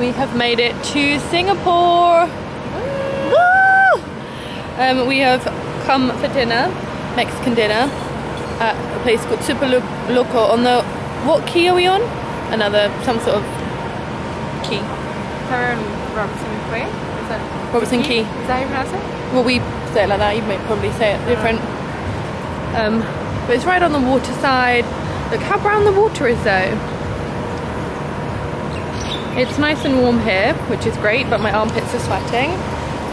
We have made it to Singapore. Woo! We have come for dinner, Mexican dinner, at a place called Super Loco on the, what key are we on? Some sort of key. Robertson Quay? Is that Robertson Quay. Is that how you pronounce it? Well, we say it like that, you might probably say it different. But it's right on the water side. Look how brown the water is though. It's nice and warm here, which is great, but my armpits are sweating,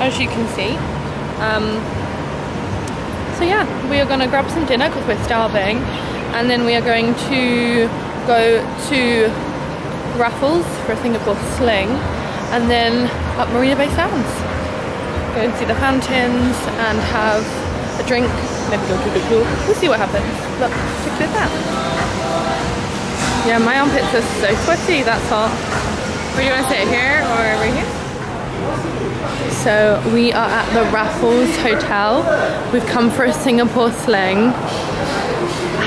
as you can see. So yeah, we are going to grab some dinner because we're starving, and then we are going to go to Raffles for a Singapore sling, and then up Marina Bay Sands. Go and see the fountains and have a drink, maybe go to the pool. We'll see what happens. Look, check this out. Yeah, my armpits are so sweaty, that's hot. Where do you want to sit, here or right here? So we are at the Raffles Hotel. We've come for a Singapore sling.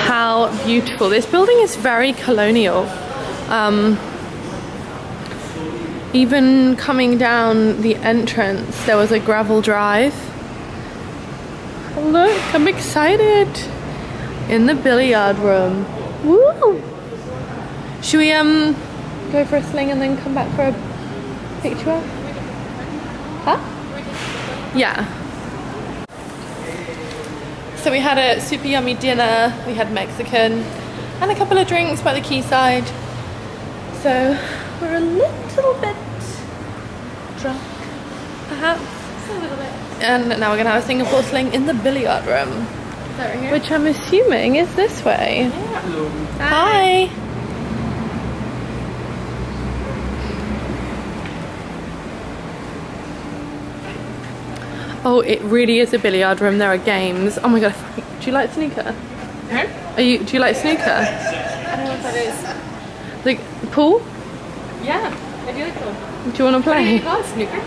How beautiful. This building is very colonial. Even coming down the entrance, there was a gravel drive. Look, I'm excited. In the billiard room. Woo! Should we go for a sling and then come back for a picture? Huh? Yeah. So we had a super yummy dinner. We had Mexican and a couple of drinks by the quayside. So we're a little bit drunk, perhaps. Just a little bit. And now we're gonna have a Singapore sling in the billiard room. Is that right here? Which I'm assuming is this way. Yeah. Hello. Hi. Oh, it really is a billiard room. There are games. Oh my god, do you like snooker? Huh? Do you like snooker? I don't know what that is. Like pool? Yeah, I do like pool. Do you want to What do play? you call it? Snooker?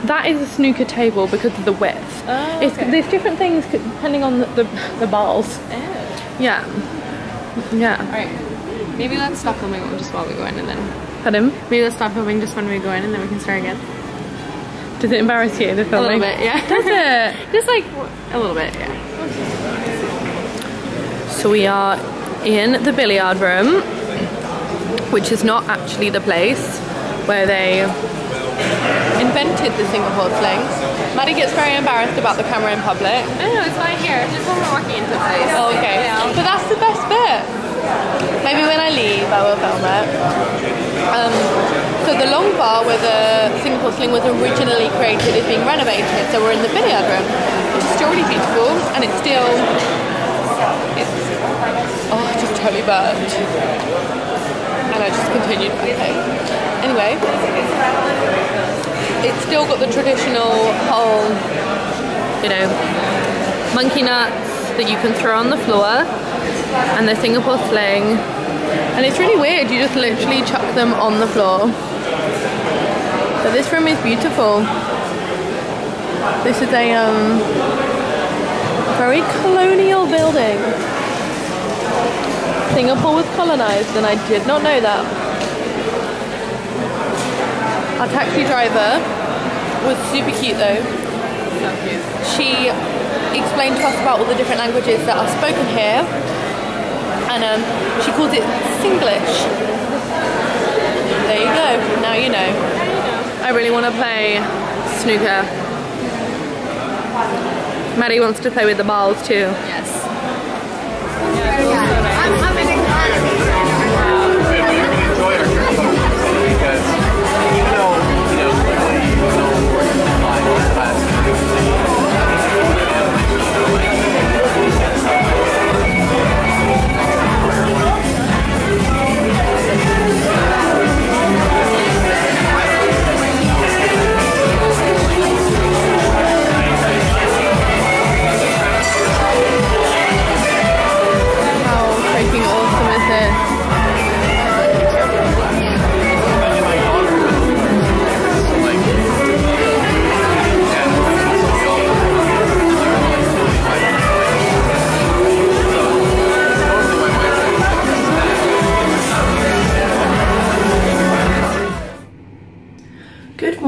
That is a snooker table because of the width. Oh, okay. There's different things depending on the balls. Oh. Yeah. Yeah. Alright. Maybe let's stop filming just while we go in and then... Pardon? Maybe let's stop filming just when we go in and then we can start again. Does it embarrass you, the filming? A little bit, yeah. Does it? Just like a little bit, yeah. So we are in the billiard room, which is not actually the place where they invented the Singapore sling. Maddie gets very embarrassed about the camera in public. No, it's fine here. Just when we're walking into the place. Oh, okay. Yeah. But that's the best bit. Maybe when I leave, I will film it. So the long bar where the Singapore sling was originally created is being renovated. So we're in the billiard room, which is still really beautiful, and it's oh, just totally burnt. And I just continued okay. Anyway, it's still got the traditional whole, you know, monkey nuts that you can throw on the floor, and the Singapore sling. And it's really weird, you just literally chuck them on the floor. But this room is beautiful. This is a very colonial building. Singapore was colonized and I did not know that. Our taxi driver was super cute though. So cute. She explained to us about all the different languages that are spoken here, and she calls it Singlish. There you go, now you know. I really want to play snooker. Maddie wants to play with the balls too. Yes. I'm having a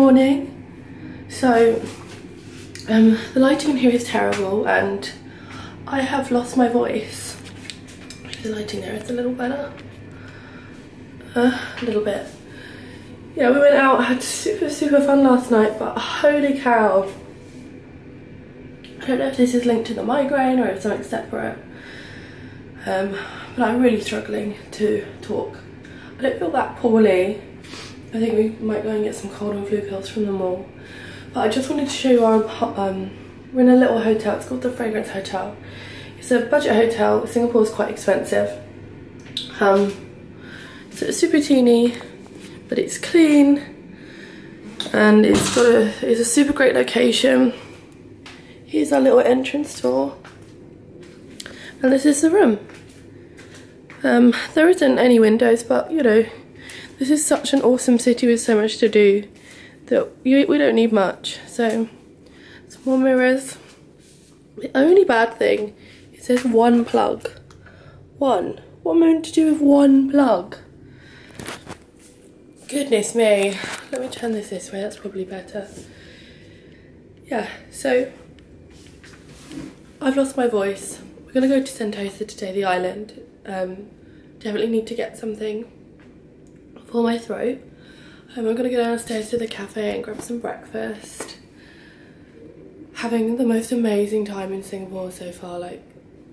morning. So the lighting in here is terrible and I have lost my voice. The lighting there is a little better. A little bit. Yeah, we went out, had super fun last night, but holy cow. I don't know if this is linked to the migraine or if something separate. But I'm really struggling to talk. I don't feel that poorly. I think we might go and get some cold and flu pills from the mall. But I just wanted to show you our, we're in a little hotel, it's called the Fragrance Hotel. It's a budget hotel, Singapore is quite expensive. So it's super teeny, but it's clean. And it's a super great location. Here's our little entrance door. And this is the room. There isn't any windows, but you know, this is such an awesome city with so much to do that we don't need much. So, some more mirrors. The only bad thing is there's one plug. One. What am I meant to do with one plug? Goodness me. Let me turn this way, that's probably better. Yeah, so I've lost my voice. We're gonna go to Sentosa today, the island. Definitely need to get something for my throat. I'm gonna go downstairs to the cafe and grab some breakfast. Having the most amazing time in Singapore so far. Like,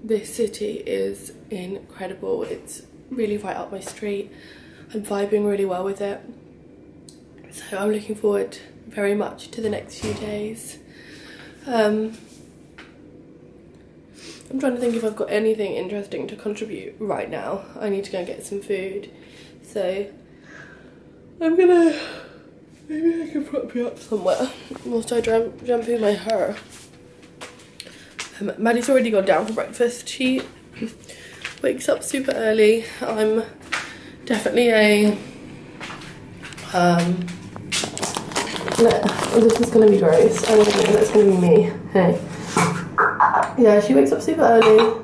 this city is incredible. It's really right up my street. I'm vibing really well with it. So I'm looking forward very much to the next few days. I'm trying to think if I've got anything interesting to contribute right now. I need to go and get some food. So I'm gonna, maybe I can prop you up somewhere whilst I shampoo my hair. Maddie's already gone down for breakfast. She wakes up super early. I'm definitely a, this is gonna be gross. I don't think that's gonna be me. Hey. Yeah, she wakes up super early.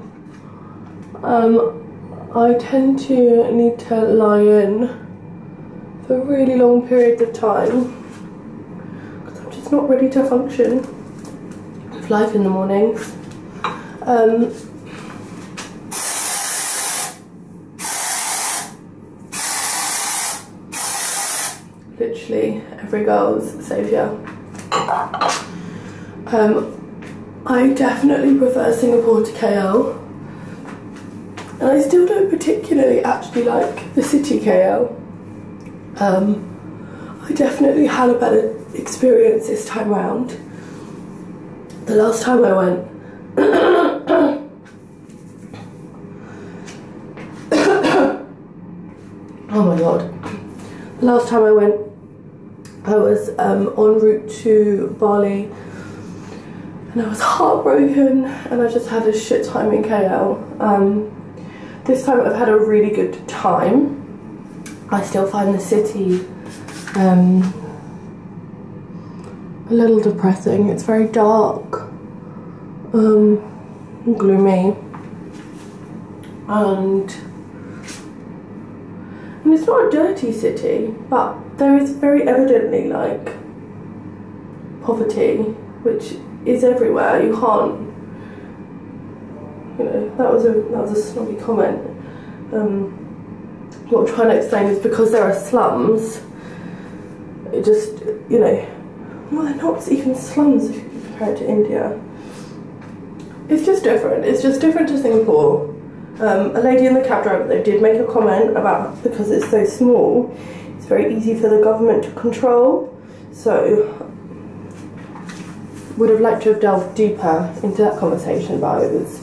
I tend to need to lie in for really long periods of time because I'm just not ready to function with life in the mornings. Literally every girl's saviour. I definitely prefer Singapore to KL, and I still don't particularly actually like the city KL. I definitely had a better experience this time round. The last time I went, oh my god, the last time I went, I was en route to Bali. And I was heartbroken and I just had a shit time in KL. This time I've had a really good time. I still find the city a little depressing. It's very dark, gloomy, and it's not a dirty city, but there is very evidently like poverty, which is everywhere. You can't, you know, that was a snobby comment. What I'm trying to explain is because there are slums, it just, you know, well, they're not even slums if you compare it to India. It's just different. It's just different to Singapore. A lady in the cab driver though did make a comment about because it's so small, it's very easy for the government to control. So would have liked to have delved deeper into that conversation, but it was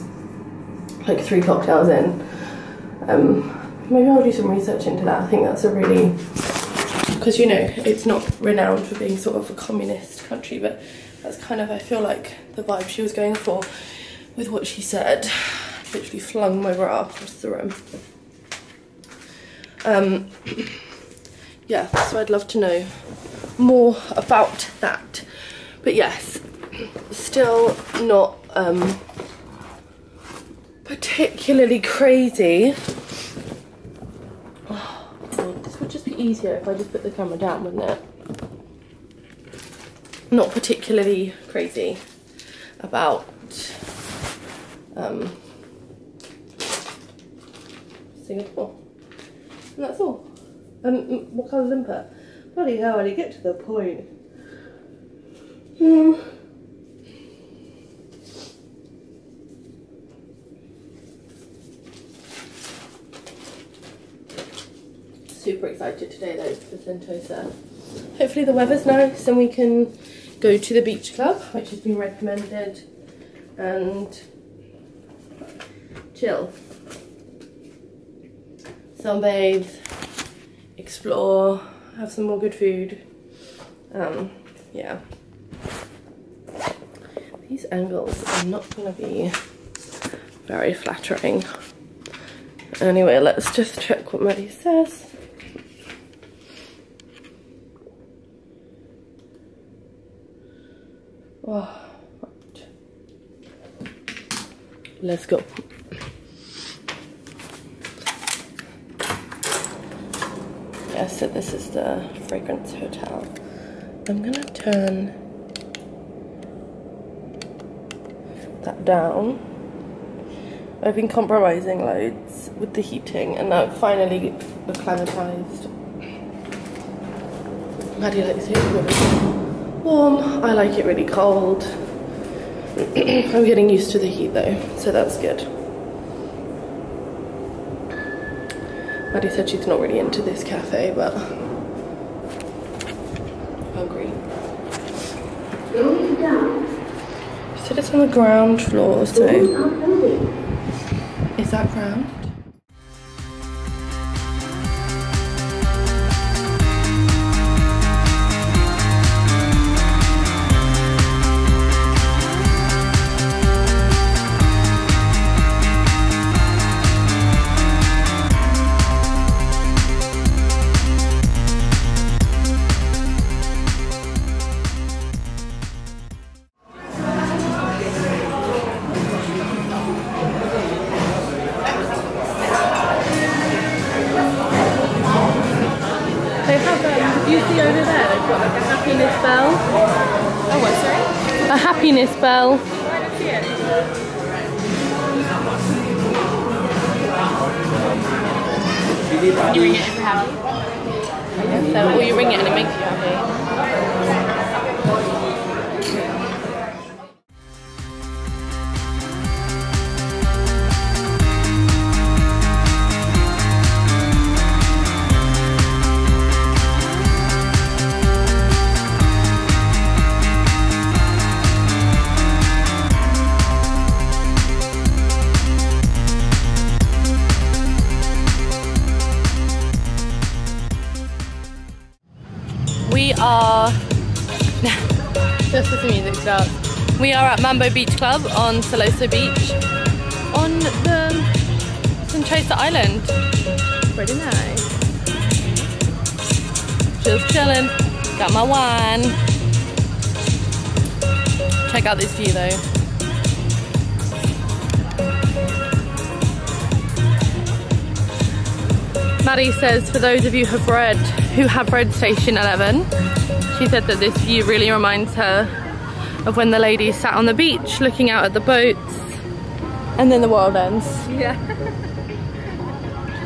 like 3 cocktails in. Maybe I'll do some research into that. I think that's a really, because you know, it's not renowned for being sort of a communist country, but that's kind of, I feel like, the vibe she was going for with what she said. Literally flung my bra across the room. Yeah, so I'd love to know more about that. But yes, still not particularly crazy. Oh, this would just be easier if I just put the camera down, wouldn't it? not particularly crazy about Singapore. And that's all. What Kuala Lumpur? Bloody hell, I didn't get to the point. Super excited today though for Sentosa. Hopefully the weather's nice and we can go to the beach club, which has been recommended, and chill, sunbathe, explore, have some more good food. Yeah. These angles are not going to be very flattering. Anyway, let's just check what Maddie says. Oh, right. Let's go. Yeah, so this is the Fragrance Hotel. I'm gonna turn that down. I've been compromising loads with the heating and now finally acclimatized. Maddie likes it really warm. I like it really cold. I'm getting used to the heat though, so that's good. Maddie said she's not really into this cafe, but hungry. So it's on the ground floor, so is that ground? You see over there, they've got like a happiness bell. Oh, what, sorry? A happiness bell. I don't see it. You ring it if you're happy? I guess so. Or you ring it and it makes you happy. We are, just as the music starts, we are at Mambo Beach Club on Siloso Beach on the Sentosa Island. Pretty nice. Just chilling, got my wine. Check out this view though. Maddie says, for those of you who have read Station 11, she said that this view really reminds her of when the ladies sat on the beach looking out at the boats and then the world ends. Yeah.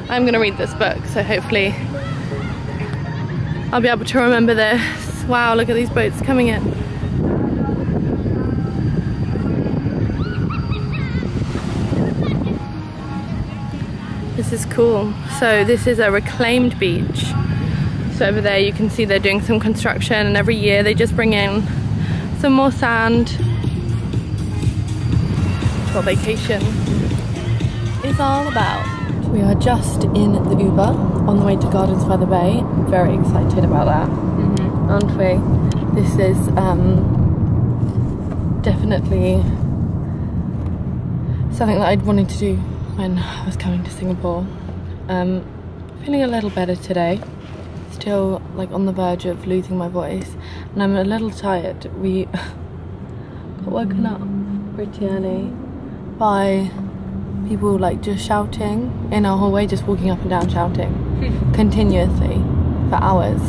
I'm gonna read this book, so hopefully I'll be able to remember this. Wow, look at these boats coming in. This is cool. So this is a reclaimed beach. So over there you can see they're doing some construction, and every year they just bring in some more sand. That's what vacation is all about. We are just in the Uber on the way to Gardens by the Bay. Very excited about that, aren't we? This is definitely something that I'd wanted to do when I was coming to Singapore. Feeling a little better today. Still like on the verge of losing my voice, and I'm a little tired. We got woken up pretty early by people like just shouting in our hallway, just walking up and down shouting continuously for hours.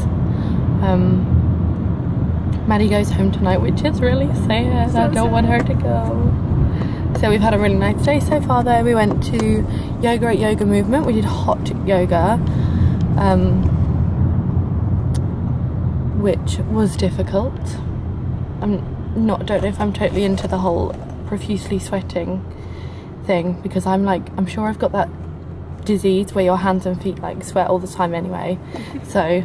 Maddie goes home tonight, which is really sad. So I don't want her to go. So we've had a really nice day so far though. We went to yoga at Yoga Movement. We did hot yoga, which was difficult. Don't know if I'm totally into the whole profusely sweating thing, because I'm sure I've got that disease where your hands and feet like sweat all the time anyway. So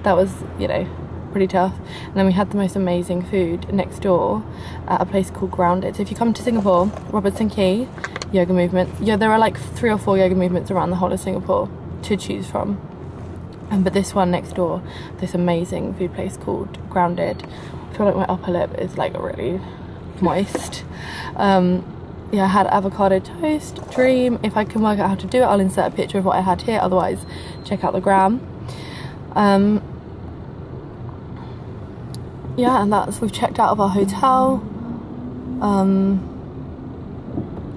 that was, you know, pretty tough. And then we had the most amazing food next door at a place called Grounded. So if you come to Singapore, Robertson Quay, Yoga Movement, yeah, there are like 3 or 4 yoga movements around the whole of Singapore to choose from, but this one next door, this amazing food place called Grounded. I feel like my upper lip is like really moist. Yeah, I had avocado toast, dream. If I can work out how to do it, I'll insert a picture of what I had here, otherwise check out the gram. Yeah, and we've checked out of our hotel.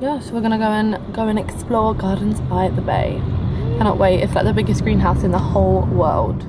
Yeah, so we're gonna go and explore Gardens by the Bay. Cannot wait. It's like the biggest greenhouse in the whole world.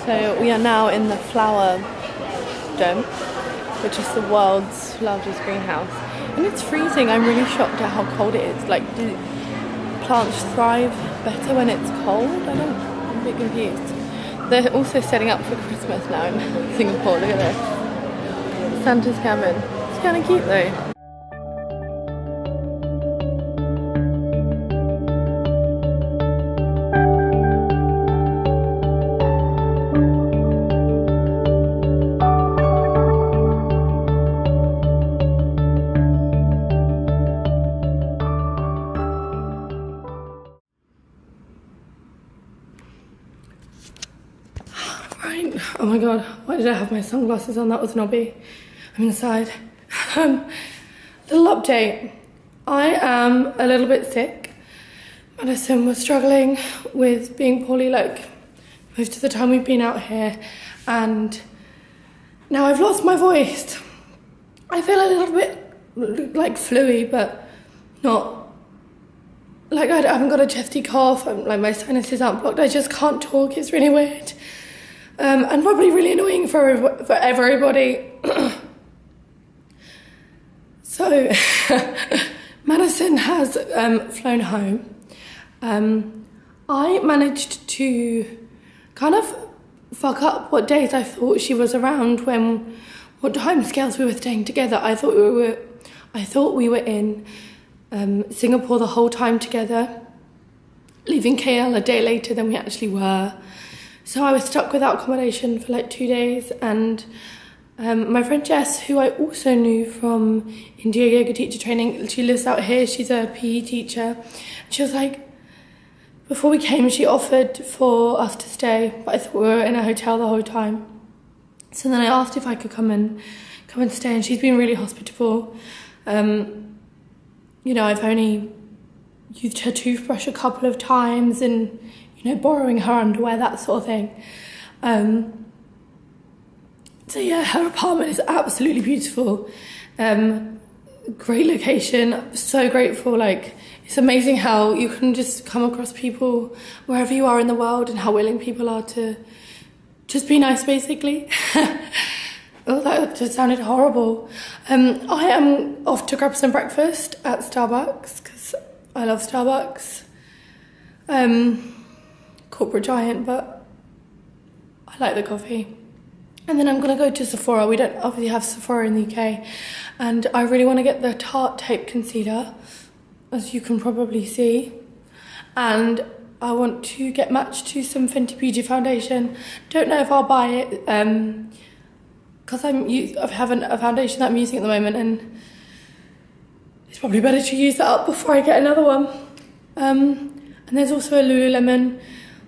So we are now in the flower dome, which is the world's largest greenhouse. And it's freezing. I'm really shocked at how cold it is. Like, do plants thrive better when it's cold? I'm a bit confused. They're also setting up for Christmas now in Singapore. Look at this. Santa's cabin. It's kind of cute though. Right, oh my god, why did I have my sunglasses on? That was knobby. I'm inside. Little update. I am a little bit sick. Madison was struggling with being poorly like most of the time we've been out here, and now I've lost my voice. I feel a little bit like fluey, but not like I haven't got a chesty cough. Like my sinuses aren't blocked. I just can't talk. It's really weird. And probably really annoying for everybody. So, Madison has flown home. I managed to kind of fuck up what days I thought she was around, what timescales we were staying together. I thought we were in Singapore the whole time together, leaving KL a day later than we actually were. So I was stuck without accommodation for like 2 days, and my friend Jess, who I also knew from India yoga teacher training, she lives out here, she's a PE teacher. She was like, before we came, she offered for us to stay, but I thought we were in a hotel the whole time. So then I asked if I could come and stay, and she's been really hospitable. You know, I've only used her toothbrush a couple of times, and you know, borrowing her underwear, that sort of thing. So yeah, her apartment is absolutely beautiful. Great location. I'm so grateful. Like, it's amazing how you can just come across people wherever you are in the world, and how willing people are to just be nice, basically. Oh, that just sounded horrible. I am off to grab some breakfast at Starbucks, because I love Starbucks. Corporate giant, but I like the coffee. And then I'm going to go to Sephora. We don't obviously have Sephora in the UK. And I really want to get the Tarte Tape Concealer, as you can probably see. And I want to get matched to some Fenty Beauty foundation. Don't know if I'll buy it, because I have a foundation that I'm using at the moment, and it's probably better to use that up before I get another one. And there's also a Lululemon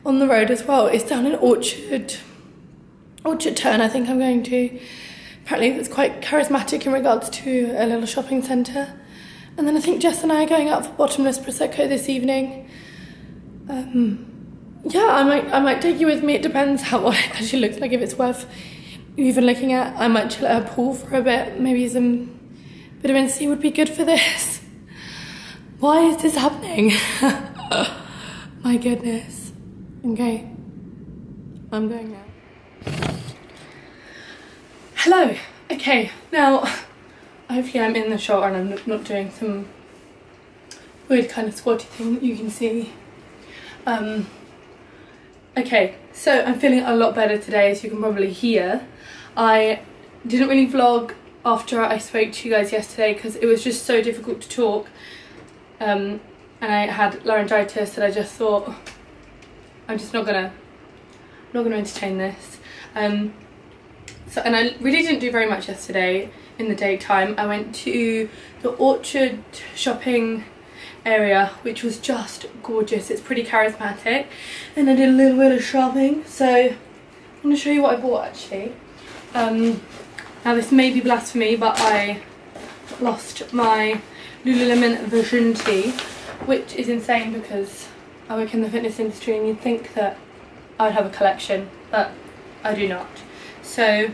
on the road as well. It's down in Orchard Turn, I think I'm going to. Apparently it's quite charismatic in regards to a little shopping centre. And then I think Jess and I are going out for bottomless Prosecco this evening. Yeah, I might take you with me. It depends how it actually looks like, if it's worth even looking at. I might chill at a pool for a bit. Maybe some vitamin C would be good for this. Why is this happening? My goodness. Okay, I'm going now. Hello. Okay, now hopefully I'm in the shot and I'm not doing some weird kind of squatty thing that you can see. Okay, so I'm feeling a lot better today, as you can probably hear. I didn't really vlog after I spoke to you guys yesterday because it was just so difficult to talk, and I had laryngitis, and I just thought I'm just not gonna entertain this. And I really didn't do very much yesterday in the daytime. I went to the Orchard shopping area, which was just gorgeous. It's pretty charismatic, and I did a little bit of shopping. So I'm going to show you what I bought actually. Now this may be blasphemy, but I lost my Lululemon Vision Tee, which is insane because I work in the fitness industry and you'd think that I would have a collection, but I do not. So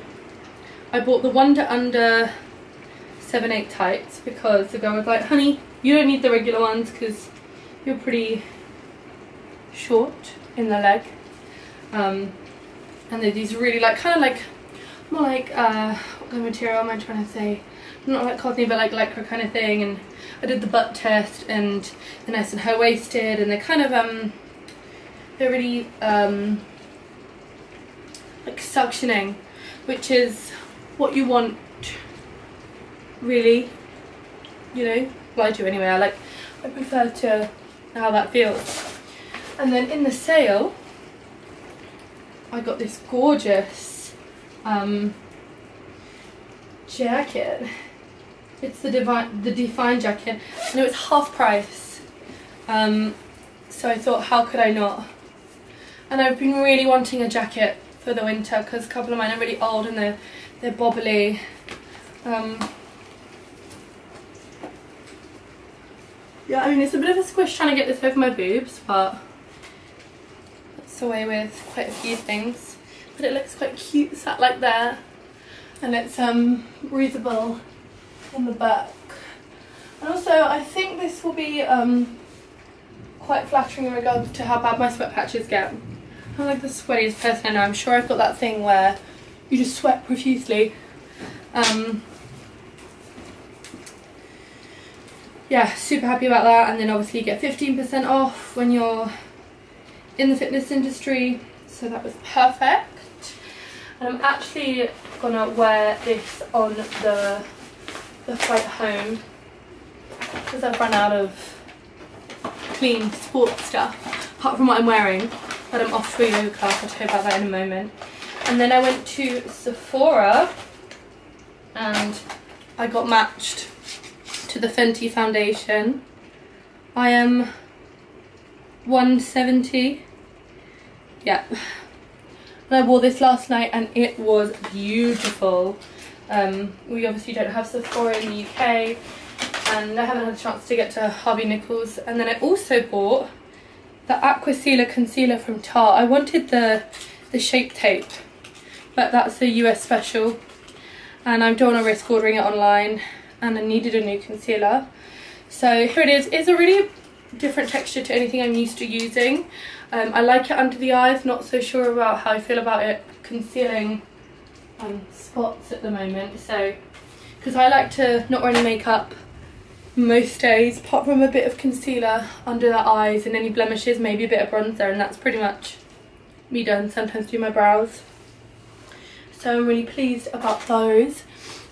I bought the Wonder Under 7/8 tights because the girl was like, honey, you don't need the regular ones because you're pretty short in the leg. And they're these really more like, what kind of material am I trying to say? Not like cotton, but like lycra kind of thing. And I did the butt test, and they're nice and high waisted, and they're kind of they're really like suctioning, which is what you want, really, you know. Well, I do anyway. I prefer to how that feels. And then in the sale I got this gorgeous jacket. It's the Define jacket, and it was half price, so I thought, how could I not? And I've been really wanting a jacket for the winter because a couple of mine are really old and they're bobbly. Yeah, I mean, it's a bit of a squish trying to get this over my boobs, but that's the way with quite a few things. But it looks quite cute sat like there, and it's breathable in the back. And also I think this will be quite flattering in regards to how bad my sweat patches get. I'm like the sweatiest person I know. I'm sure I've got that thing where you just sweat profusely. Yeah, super happy about that. And then obviously you get 15% off when you're in the fitness industry, so that was perfect. And I'm actually gonna wear this on the flight home because I've run out of clean sports stuff apart from what I'm wearing, but I'm off to a yoga class. I'll tell you about that in a moment. And then I went to Sephora and I got matched to the Fenty foundation. I am 170. Yeah. And I wore this last night and it was beautiful. We obviously don't have Sephora in the UK, and I haven't had a chance to get to Harvey Nichols. And then I also bought the Aqua Sealer concealer from Tarte. I wanted the Shape Tape, but that's a US special, and I don't want to risk ordering it online, and I needed a new concealer. So here it is. It's a really different texture to anything I'm used to using. I like it under the eyes, not so sure about how I feel about it concealing spots at the moment. So, because I like to not wear any makeup most days, apart from a bit of concealer under the eyes and any blemishes, maybe a bit of bronzer, and that's pretty much me done. Sometimes do my brows. so I'm really pleased about those.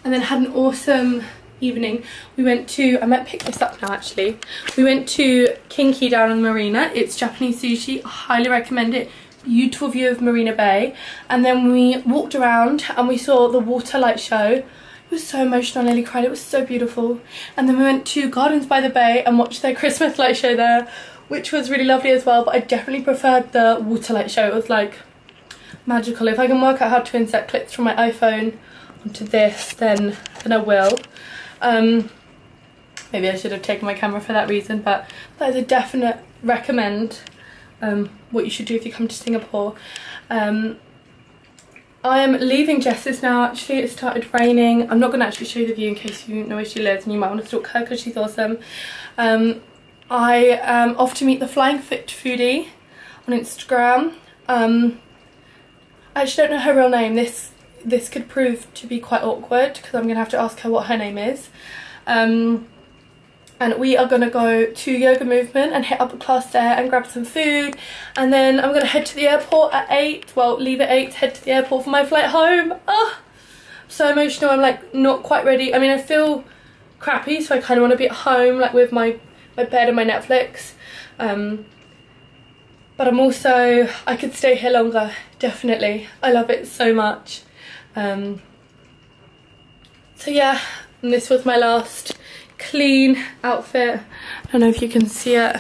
And then had an awesome evening. We went to, I might pick this up now actually. We went to Kinky down in the marina. It's Japanese sushi. I highly recommend it. Beautiful view of Marina Bay. And then we walked around and we saw the water light show. It was so emotional, I nearly cried. It was so beautiful. And then we went to Gardens by the Bay and watched their Christmas light show there, which was really lovely as well, but I definitely preferred the water light show. It was like magical. If I can work out how to insert clips from my iPhone onto this, then I will. Maybe I should have taken my camera for that reason, but that is a definite recommend. What you should do if you come to Singapore. I am leaving Jess's now actually. It started raining. I'm not going to actually show you the view in case you know where she lives and you might want to stalk her because she's awesome. I am off to meet the Flying Fit Foodie on Instagram. I actually don't know her real name. This could prove to be quite awkward because I'm going to have to ask her what her name is. And we are going to go to Yoga Movement and hit up a class there and grab some food. And then I'm going to head to the airport at 8. Well, leave at 8, head to the airport for my flight home. Oh, so emotional. I'm like not quite ready. I mean, I feel crappy, so I kind of want to be at home like with my bed and my Netflix. But I'm also, I could stay here longer, definitely. I love it so much. So yeah, and this was my last clean outfit. I don't know if you can see it.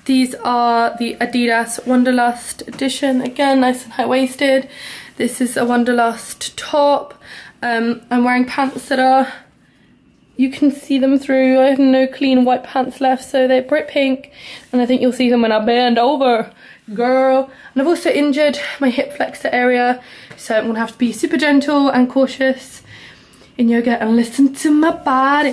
These are the Adidas Wanderlust edition. Again, nice and high-waisted. This is a Wanderlust top. I'm wearing pants that are, you can see them through. I have no clean white pants left, so they're brick pink. And I think you'll see them when I bend over, girl. And I've also injured my hip flexor area, so I'm gonna have to be super gentle and cautious in yoga and listen to my body.